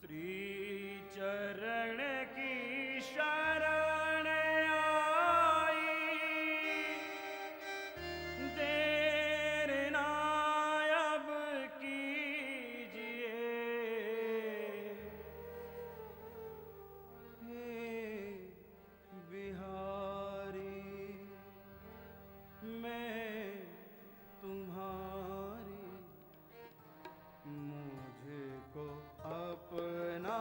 श्री चरण की शरण आई, देर ना अब कीजिए। हे बिहारी मैं तुम्हारी, मुझको अपना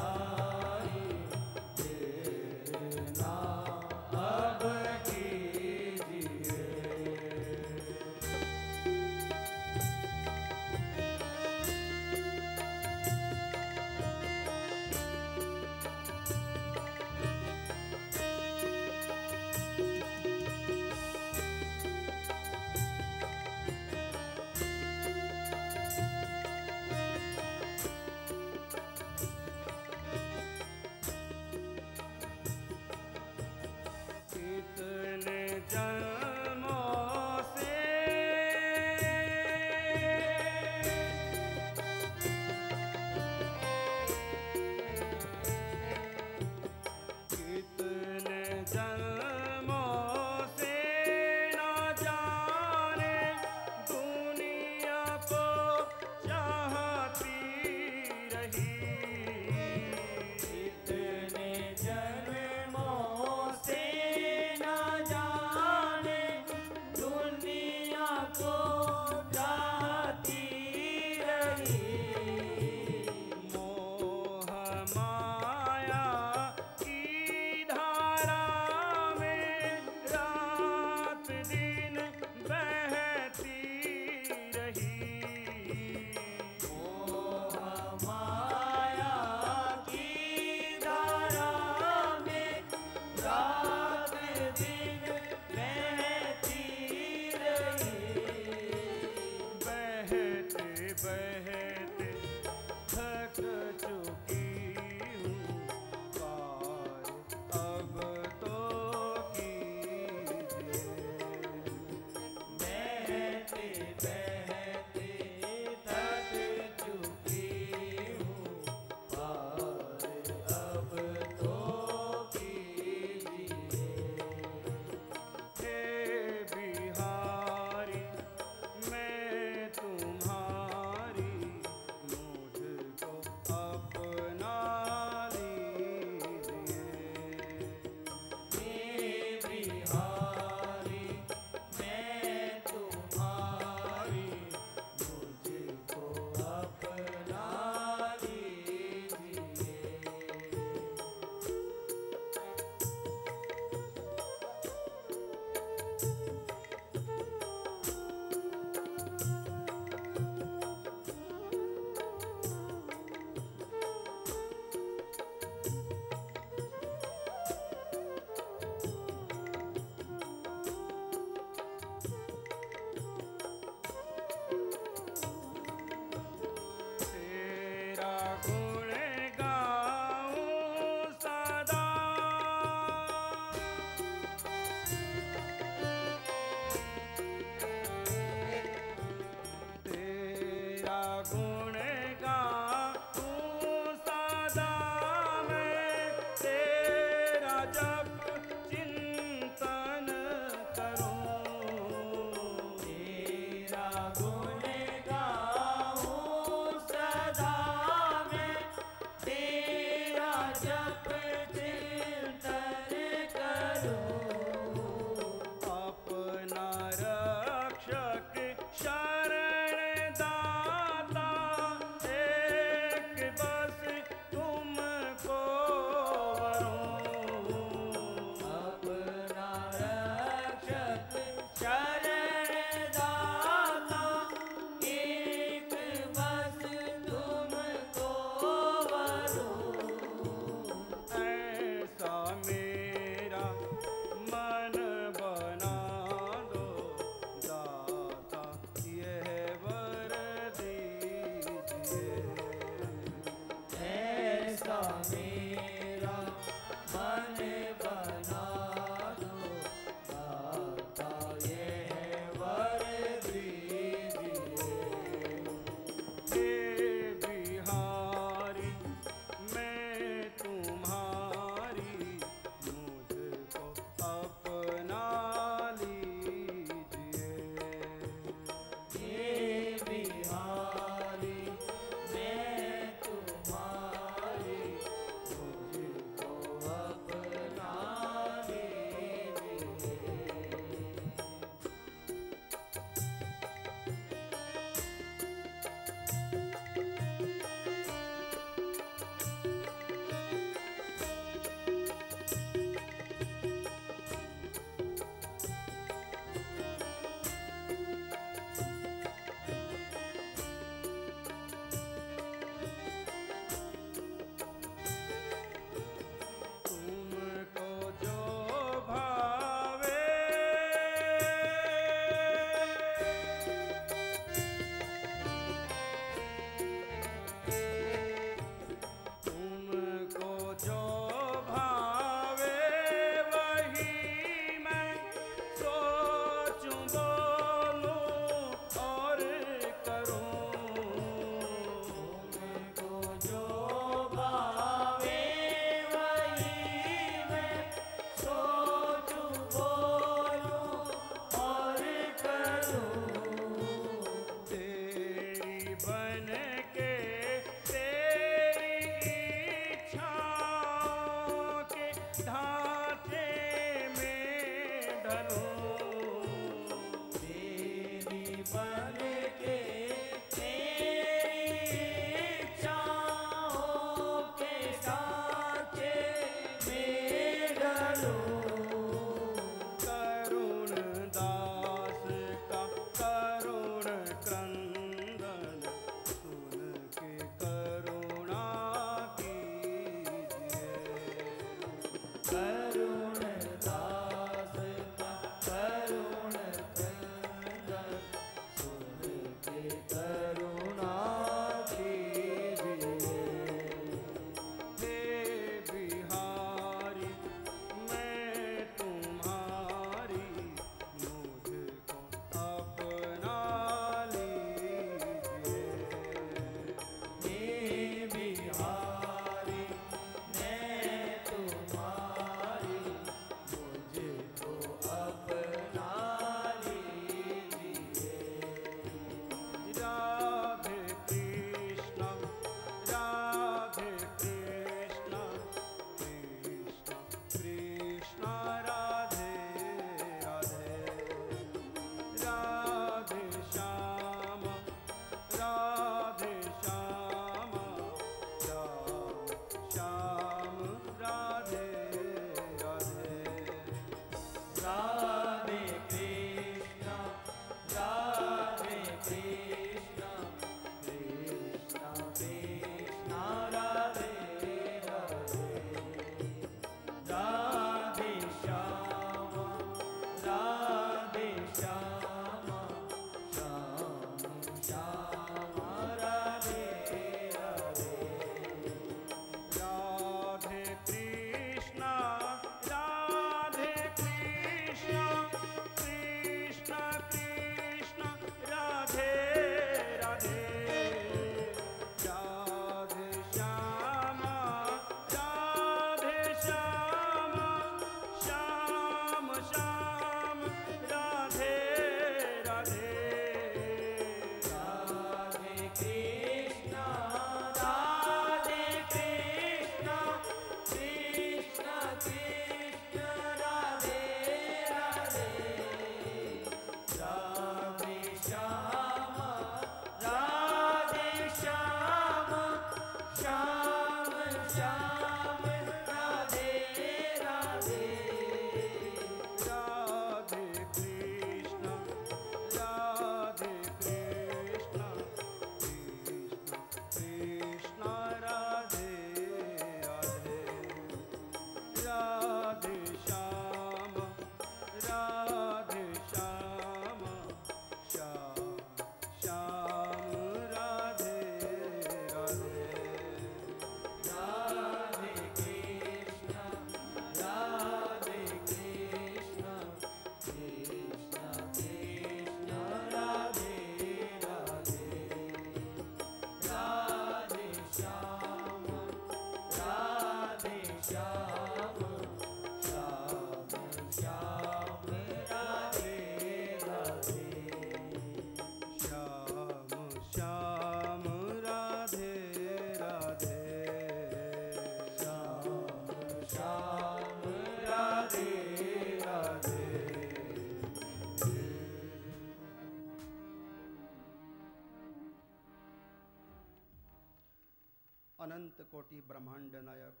अनंत कोटि ब्रह्मांड नायक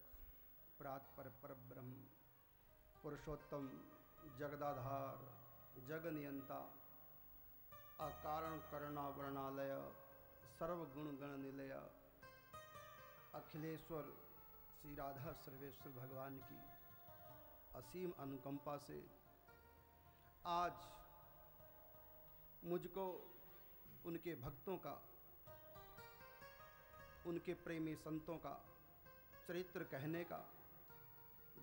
प्रात पर ब्रह्म पुरुषोत्तम जगदाधार जगनियंता अकारण करुणावर्णालय सर्वगुण गण निलय अखिलेश्वर श्री राधा सर्वेश्वर भगवान की असीम अनुकंपा से आज मुझको उनके भक्तों का, उनके प्रेमी संतों का चरित्र कहने का,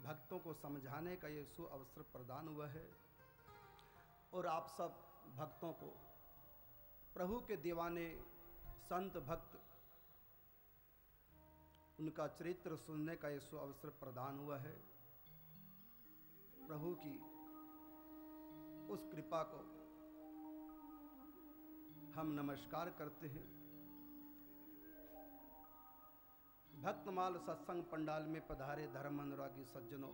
भक्तों को समझाने का ये सुअवसर प्रदान हुआ है। और आप सब भक्तों को, प्रभु के दीवाने संत भक्त, उनका चरित्र सुनने का ये सुअवसर प्रदान हुआ है। प्रभु की उस कृपा को हम नमस्कार करते हैं। भक्तमाल सत्संग पंडाल में पधारे धर्म अनुरागी सज्जनों,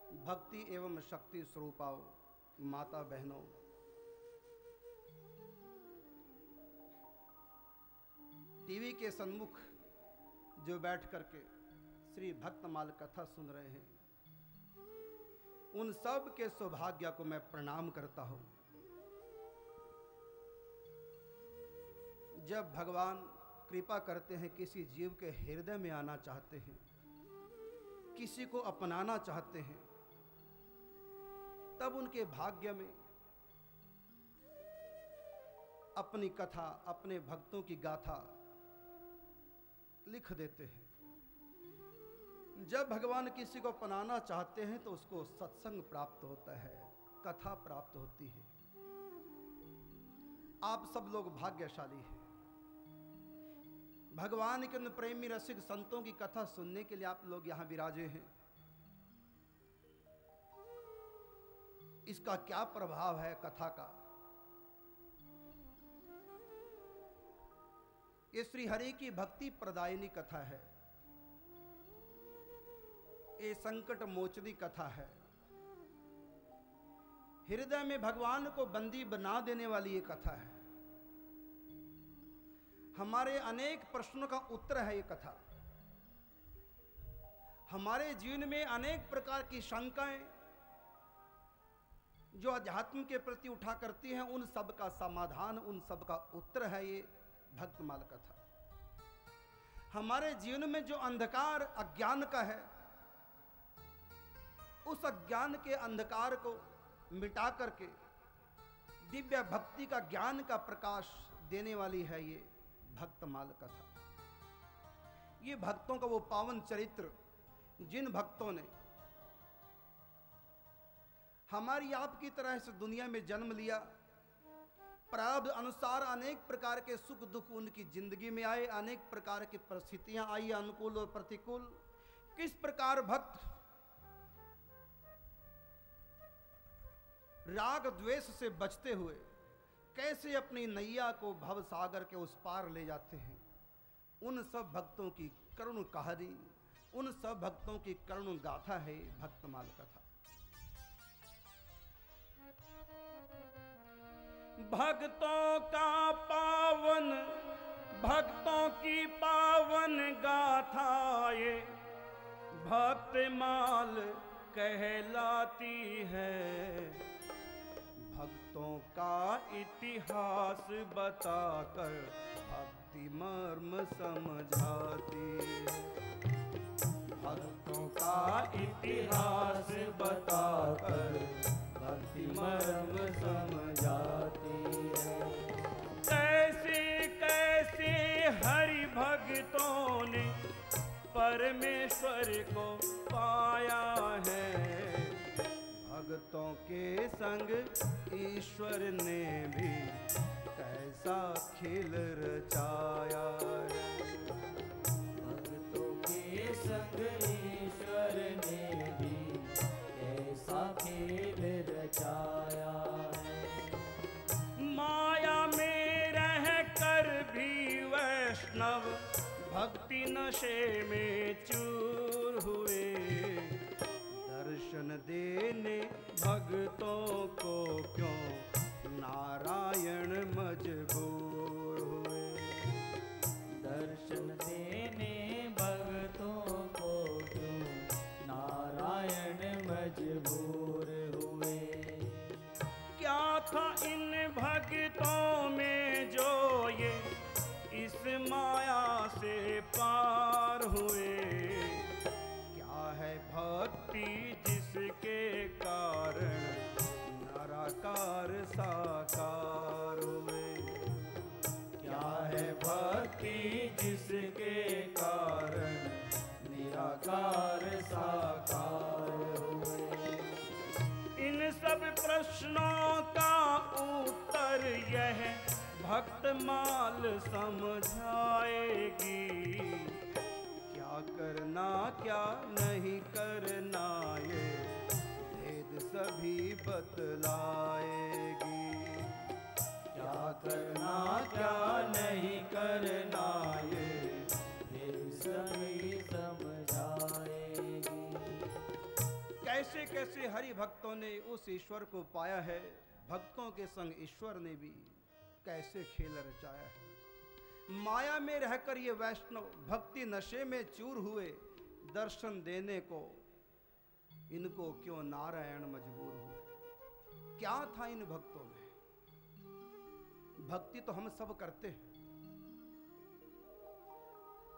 भक्ति एवं शक्ति स्वरूपाओ माता बहनों, टीवी के सन्मुख जो बैठ करके श्री भक्तमाल कथा सुन रहे हैं, उन सब के सौभाग्य को मैं प्रणाम करता हूं। जब भगवान कृपा करते हैं, किसी जीव के हृदय में आना चाहते हैं, किसी को अपनाना चाहते हैं, तब उनके भाग्य में अपनी कथा, अपने भक्तों की गाथा लिख देते हैं। जब भगवान किसी को अपनाना चाहते हैं तो उसको सत्संग प्राप्त होता है, कथा प्राप्त होती है। आप सब लोग भाग्यशाली हैं। भगवान के उन प्रेमी रसिक संतों की कथा सुनने के लिए आप लोग यहां विराजे हैं। इसका क्या प्रभाव है कथा का? ये श्री हरि की भक्ति प्रदायिनी कथा है, ये संकट मोचनी कथा है, हृदय में भगवान को बंदी बना देने वाली ये कथा है। हमारे अनेक प्रश्नों का उत्तर है ये कथा। हमारे जीवन में अनेक प्रकार की शंकाएं जो अध्यात्म के प्रति उठा करती हैं, उन सब का समाधान, उन सब का उत्तर है ये भक्तमाल कथा। हमारे जीवन में जो अंधकार अज्ञान का है, उस अज्ञान के अंधकार को मिटा करके दिव्य भक्ति का, ज्ञान का प्रकाश देने वाली है ये भक्तमाल कथा। ये भक्तों का वो पावन चरित्र, जिन भक्तों ने हमारी आपकी तरह इस दुनिया में जन्म लिया, प्रारब्ध अनुसार अनेक प्रकार के सुख दुख उनकी जिंदगी में आए, अनेक प्रकार की परिस्थितियां आई, अनुकूल और प्रतिकूल। किस प्रकार भक्त राग द्वेष से बचते हुए कैसे अपनी नैया को भव सागर के उस पार ले जाते हैं, उन सब भक्तों की करुण कहानी, उन सब भक्तों की करुण गाथा है भक्तमाल कथा। भक्तों का पावन, भक्तों की पावन गाथा ये भक्तमाल कहलाती है। भक्तों का इतिहास बताकर भक्ति मर्म समझाती है। भक्तों का इतिहास बताकर भक्ति मर्म समझाती है। कैसे कैसे हरि भक्तों ने परमेश्वर को पाया है। भक्तों के संग ईश्वर ने भी कैसा खेल रचाया है। भक्तों के संग ईश्वर ने भी कैसा खेल रचाया है। माया में रह कर भी वैष्णव भक्ति नशे में चूर हुए। दर्शन देने भक्तों को क्यों नारायण मजबूर हुए। दर्शन देने भक्तों को क्यों नारायण मजबूर हुए। क्या था इन भक्तों में जो ये इस माया से पार हुए। क्या है भक्ति जिसके कारण निराकार साकार हुए। क्या है भक्ति जिसके कारण निराकार साकार हुए। इन सब प्रश्नों का उत्तर यह भक्तमाल समझाएगी। क्या करना क्या नहीं करना ये भेद सभी बतलाएगी। क्या करना क्या नहीं करना ये भेद सभी समझाएगी। कैसे कैसे हरि भक्तों ने उस ईश्वर को पाया है, भक्तों के संग ईश्वर ने भी कैसे खेल रचाया है। माया में रहकर ये वैष्णव भक्ति नशे में चूर हुए, दर्शन देने को इनको क्यों नारायण मजबूर हुए। क्या था इन भक्तों में? भक्ति तो हम सब करते हैं।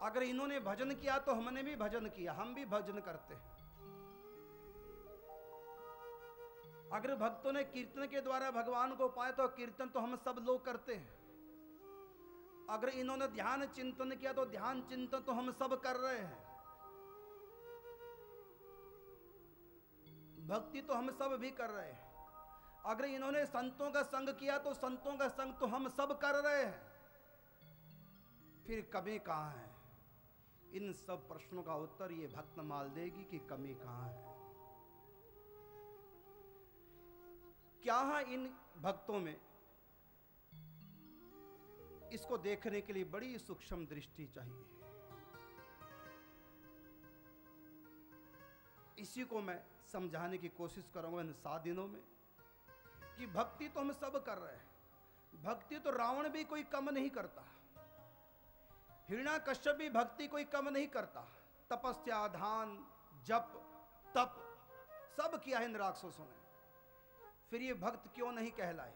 अगर इन्होंने भजन किया तो हमने भी भजन किया, हम भी भजन करते हैं। अगर भक्तों ने कीर्तन के द्वारा भगवान को पाया तो कीर्तन तो हम सब लोग करते हैं। अगर इन्होंने ध्यान चिंतन किया तो ध्यान चिंतन तो हम सब कर रहे हैं। भक्ति तो हम सब भी कर रहे हैं। अगर इन्होंने संतों का संग किया तो संतों का संग तो हम सब कर रहे हैं। फिर कमी कहां है? इन सब प्रश्नों का उत्तर ये भक्तमाल देगी कि कमी कहां है। क्या है इन भक्तों में? इसको देखने के लिए बड़ी सूक्ष्म दृष्टि चाहिए। इसी को मैं समझाने की कोशिश करूंगा इन 7 दिनों में कि भक्ति तो हम सब कर रहे हैं। भक्ति तो रावण भी कोई कम नहीं करता, हिरण्याकश्यप भी भक्ति कोई कम नहीं करता। तपस्या, ध्यान, जप, तप सब किया है इन राक्षसों ने। फिर ये भक्त क्यों नहीं कहलाए?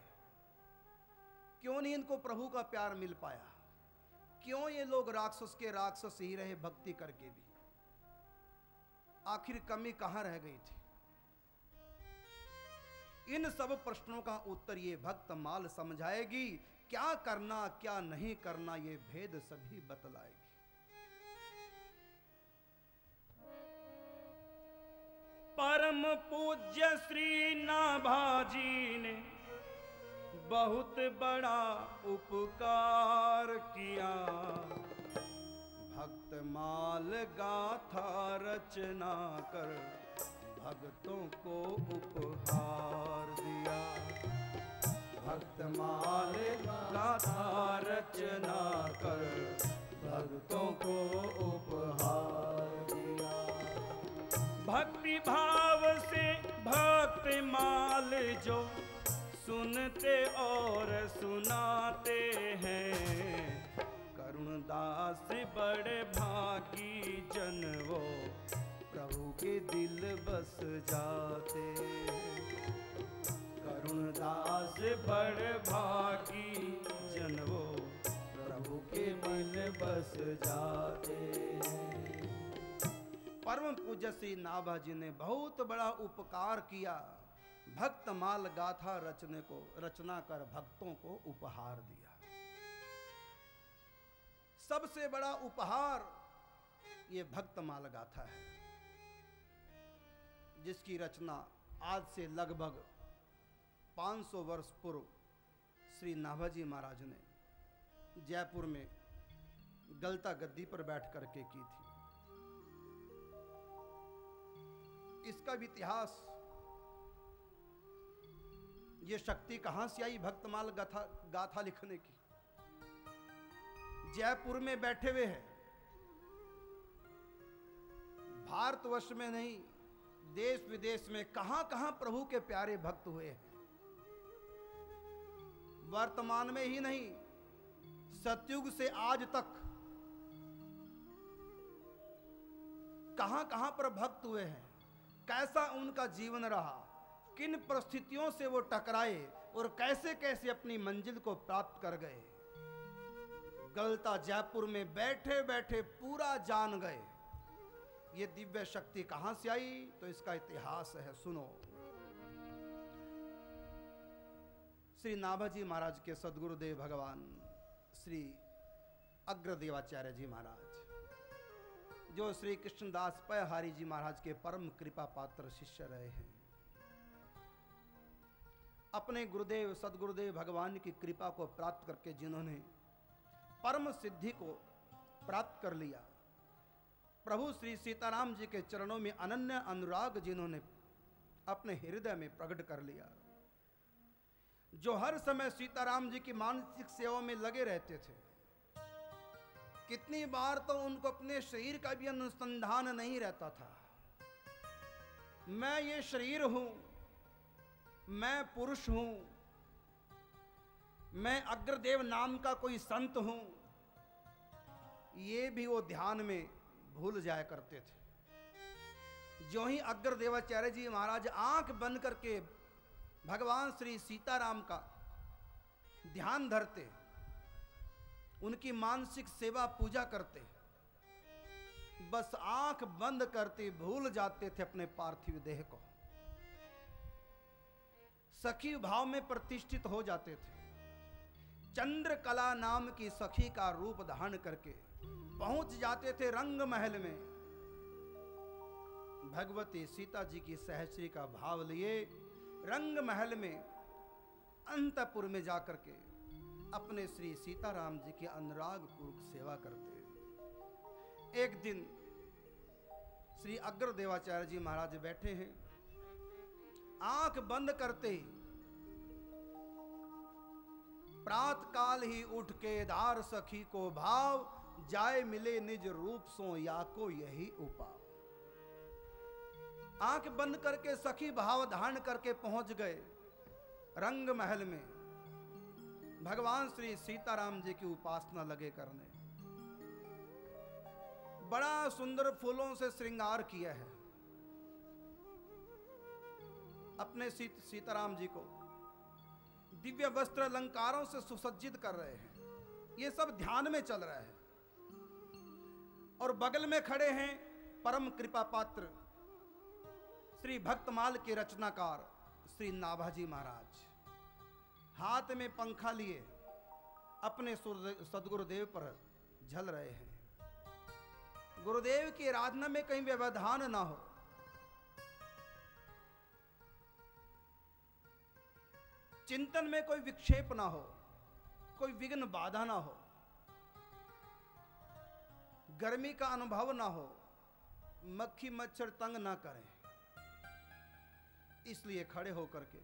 क्यों नहीं इनको प्रभु का प्यार मिल पाया? क्यों ये लोग राक्षस के राक्षस ही रहे भक्ति करके भी? आखिर कमी कहां रह गई थी? इन सब प्रश्नों का उत्तर ये भक्त माल समझाएगी। क्या करना क्या नहीं करना ये भेद सभी बतलाएगी। परम पूज्य श्री नाभाजी ने बहुत बड़ा उपकार किया। भक्त माल गाथा रचना कर भक्तों को उपहार दिया। भक्त माल गाथा रचना कर भक्तों को उपहार दिया। भक्ति भाव से भक्त माल जो सुनते और सुनाते हैं, करुणदास बड़े भागी जन वो प्रभु के दिल बस जाते। करुणदास बड़े भागी जन वो प्रभु के दिल बस जाते। परम पूज्य श्री नाभाजी ने बहुत बड़ा उपकार किया। भक्त माल गाथा रचना कर भक्तों को उपहार दिया। सबसे बड़ा उपहार ये भक्त माल गाथा है, जिसकी रचना आज से लगभग 500 वर्ष पूर्व श्री नाभाजी महाराज ने जयपुर में गलता गद्दी पर बैठ करके की थी। इसका भी इतिहास, ये शक्ति कहां से आई भक्तमाल गाथा लिखने की? जयपुर में बैठे हुए हैं, भारतवर्ष में नहीं देश विदेश में कहां कहां प्रभु के प्यारे भक्त हुए हैं। वर्तमान में ही नहीं, सतयुग से आज तक कहां कहां पर भक्त हुए हैं। कैसा उनका जीवन रहा, किन परिस्थितियों से वो टकराए और कैसे कैसे अपनी मंजिल को प्राप्त कर गए। गलता जयपुर में बैठे बैठे पूरा जान गए। ये दिव्य शक्ति कहां से आई? तो इसका इतिहास है, सुनो। श्री नाभाजी महाराज के सद्गुरुदेव भगवान श्री अग्रदेवाचार्य जी महाराज, जो श्री कृष्णदास पयहारी जी महाराज के परम कृपा पात्र शिष्य रहे हैं, अपने गुरुदेव सद्गुरुदेव भगवान की कृपा को प्राप्त करके जिन्होंने परम सिद्धि को प्राप्त कर लिया, प्रभु श्री सीताराम जी के चरणों में अनन्य अनुराग जिन्होंने अपने हृदय में प्रकट कर लिया, जो हर समय सीताराम जी की मानसिक सेवा में लगे रहते थे। कितनी बार तो उनको अपने शरीर का भी अनुसंधान नहीं रहता था। मैं ये शरीर हूं, मैं पुरुष हूं, मैं अग्रदेव नाम का कोई संत हूं, ये भी वो ध्यान में भूल जाया करते थे। जो ही अग्रदेवाचार्य जी महाराज आंख बंद करके भगवान श्री सीताराम का ध्यान धरते, उनकी मानसिक सेवा पूजा करते, बस आंख बंद करते भूल जाते थे अपने पार्थिव देह को, सखी भाव में प्रतिष्ठित हो जाते थे। चंद्रकला नाम की सखी का रूप धारण करके पहुंच जाते थे रंग महल में। भगवती सीता जी की सहस्री का भाव लिए रंग महल में अंतपुर में जाकर के अपने श्री सीताराम जी की अनुराग पूर्वक सेवा करते। एक दिन श्री अग्रदेवाचार्य जी महाराज बैठे हैं, आंख बंद करते ही प्रात काल ही उठ के दार सखी को भाव, जाए मिले निज रूप सो या को यही उपाय। आंख बंद करके सखी भाव धारण करके पहुंच गए रंग महल में। भगवान श्री सीताराम जी की उपासना लगे करने। बड़ा सुंदर फूलों से श्रृंगार किया है, अपने सीताराम जी को दिव्य वस्त्र अलंकारों से सुसज्जित कर रहे हैं। ये सब ध्यान में चल रहा है। और बगल में खड़े हैं परम कृपा पात्र श्री भक्तमाल के रचनाकार श्री नाभाजी महाराज, हाथ में पंखा लिए अपने सदगुरुदेव पर झल रहे हैं। गुरुदेव की आराधना में कहीं व्यवधान ना हो, चिंतन में कोई विक्षेप ना हो, कोई विघ्न बाधा ना हो, गर्मी का अनुभव ना हो, मक्खी मच्छर तंग ना करें। इसलिए खड़े होकर के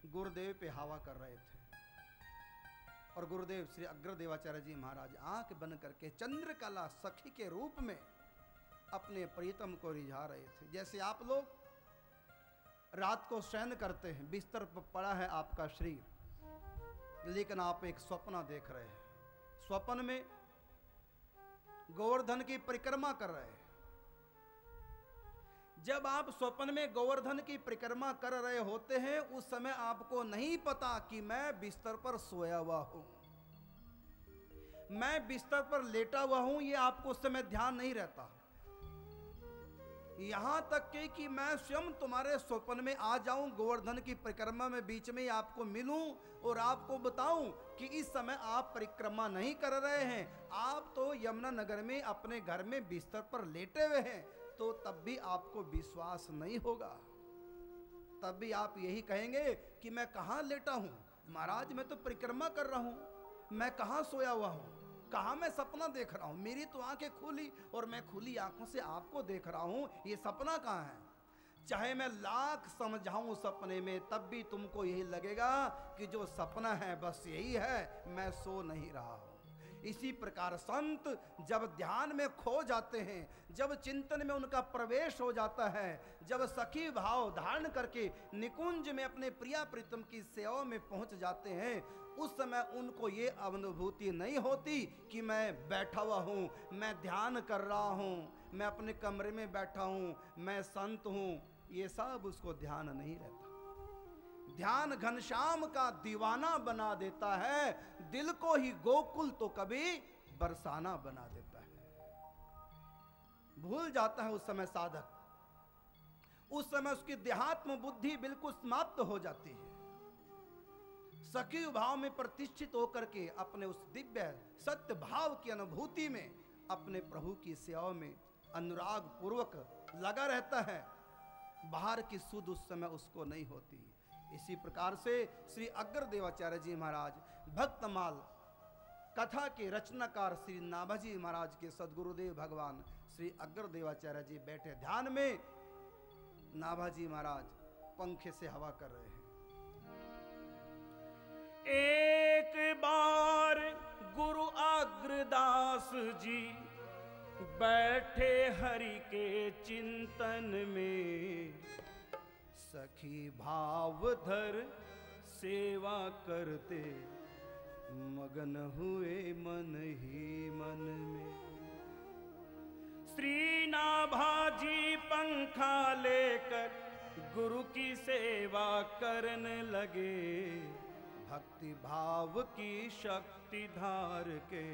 गुरुदेव पे हवा कर रहे थे। और गुरुदेव श्री अग्रदेवाचार्य जी महाराज आंख बंद करके चंद्रकला सखी के रूप में अपने प्रीतम को रिझा रहे थे। जैसे आप लोग रात को शयन करते हैं, बिस्तर पर पड़ा है आपका शरीर, लेकिन आप एक स्वप्न देख रहे हैं। स्वप्न में गोवर्धन की परिक्रमा कर रहे हैं। जब आप स्वप्न में गोवर्धन की परिक्रमा कर रहे होते हैं, उस समय आपको नहीं पता कि मैं बिस्तर पर सोया हुआ हूं, मैं बिस्तर पर लेटा हुआ हूं, ये आपको उस समय ध्यान नहीं रहता। यहां तक कि मैं स्वयं तुम्हारे स्वप्न में आ जाऊं, गोवर्धन की परिक्रमा में बीच में आपको मिलूं और आपको बताऊं कि इस समय आप परिक्रमा नहीं कर रहे हैं, आप तो यमुना नगर में अपने घर में बिस्तर पर लेटे हुए हैं, तो तब भी आपको विश्वास नहीं होगा। तब भी आप यही कहेंगे कि मैं कहां लेटा हूं महाराज, मैं तो परिक्रमा कर रहा हूं, मैं कहां सोया हुआ हूं, कहां मैं सपना देख रहा हूं। मेरी तो आंखें खुली और मैं खुली आंखों से आपको देख रहा हूं, ये सपना कहां है। चाहे मैं लाख समझाऊं सपने में, तब भी तुमको यही लगेगा कि जो सपना है बस यही है, मैं सो नहीं रहा हूं। इसी प्रकार संत जब ध्यान में खो जाते हैं, जब चिंतन में उनका प्रवेश हो जाता है, जब सखी भाव धारण करके निकुंज में अपने प्रिया प्रीतम की सेवा में पहुंच जाते हैं, उस समय उनको ये अनुभूति नहीं होती कि मैं बैठा हुआ हूं, मैं ध्यान कर रहा हूं, मैं अपने कमरे में बैठा हूं, मैं संत हूं। ये सब उसको ध्यान नहीं रहता। ध्यान घनश्याम का दीवाना बना देता है, दिल को ही गोकुल तो कभी बरसाना बना देता है। भूल जाता है उस समय साधक, उस समय उसकी देहात्म बुद्धि बिल्कुल समाप्त हो जाती है। सखी भाव में प्रतिष्ठित होकर के अपने उस दिव्य सत्य भाव की अनुभूति में अपने प्रभु की सेवा में अनुराग पूर्वक लगा रहता है। बाहर की सुध उस समय उसको नहीं होती। इसी प्रकार से श्री अग्रदेवाचार्य जी महाराज भक्तमाल कथा के रचनाकार श्री नाभाजी महाराज के सदगुरुदेव भगवान श्री अग्रदेवाचार्य जी बैठे ध्यान में, नाभाजी महाराज पंखे से हवा कर रहे हैं। एक बार गुरु अग्रदास जी बैठे हरि के चिंतन में, सखी भाव धर सेवा करते, मगन हुए मन ही मन में। श्री नाभाजी पंखा लेकर गुरु की सेवा करने लगे, भक्ति भाव की शक्ति धार के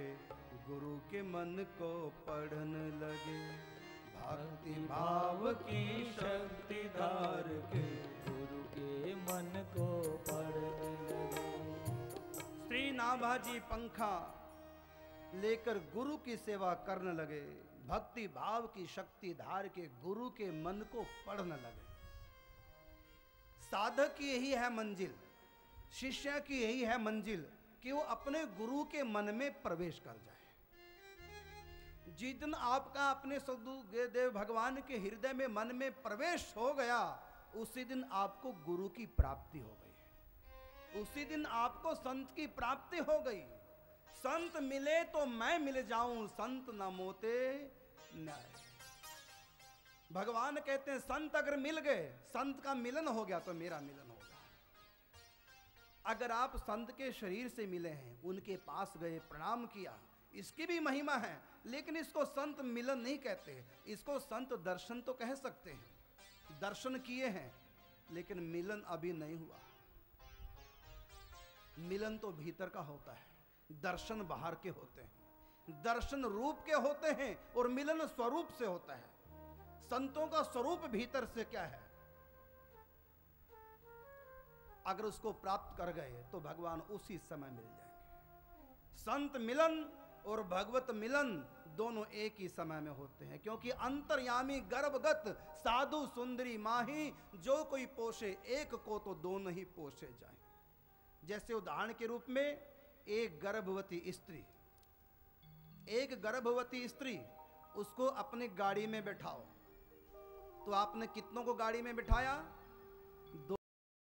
गुरु के मन को पढ़ने लगे। भक्ति भाव की शक्ति धार के गुरु के मन को पढ़ने लगे। श्री नाभाजी पंखा लेकर गुरु की सेवा करने लगे, भक्ति भाव की शक्ति धार के गुरु के मन को पढ़ने लगे। साधक की यही है मंजिल, शिष्य की यही है मंजिल कि वो अपने गुरु के मन में प्रवेश कर जाए। जिस दिन आपका अपने सद्गुरुदेव भगवान के हृदय में मन में प्रवेश हो गया, उसी दिन आपको गुरु की प्राप्ति हो गई, उसी दिन आपको संत की प्राप्ति हो गई। संत मिले तो मैं मिल जाऊं, संत न मोते न। भगवान कहते हैं संत अगर मिल गए, संत का मिलन हो गया तो मेरा मिलन होगा। अगर आप संत के शरीर से मिले हैं, उनके पास गए, प्रणाम किया, इसकी भी महिमा है, लेकिन इसको संत मिलन नहीं कहते, इसको संत दर्शन तो कह सकते हैं। दर्शन किए हैं लेकिन मिलन अभी नहीं हुआ। मिलन तो भीतर का होता है, दर्शन बाहर के होते हैं। दर्शन रूप के होते हैं और मिलन स्वरूप से होता है। संतों का स्वरूप भीतर से क्या है, अगर उसको प्राप्त कर गए तो भगवान उसी समय मिल जाएंगे। संत मिलन और भगवत मिलन दोनों एक ही समय में होते हैं, क्योंकि अंतर्यामी गर्भगत साधु सुंदरी माही, जो कोई पोषे एक को तो दोनों ही पोषे जाएं। जैसे उदाहरण के रूप में एक गर्भवती स्त्री, उसको अपनी गाड़ी में बैठाओ, तो आपने कितनों को गाड़ी में बिठाया?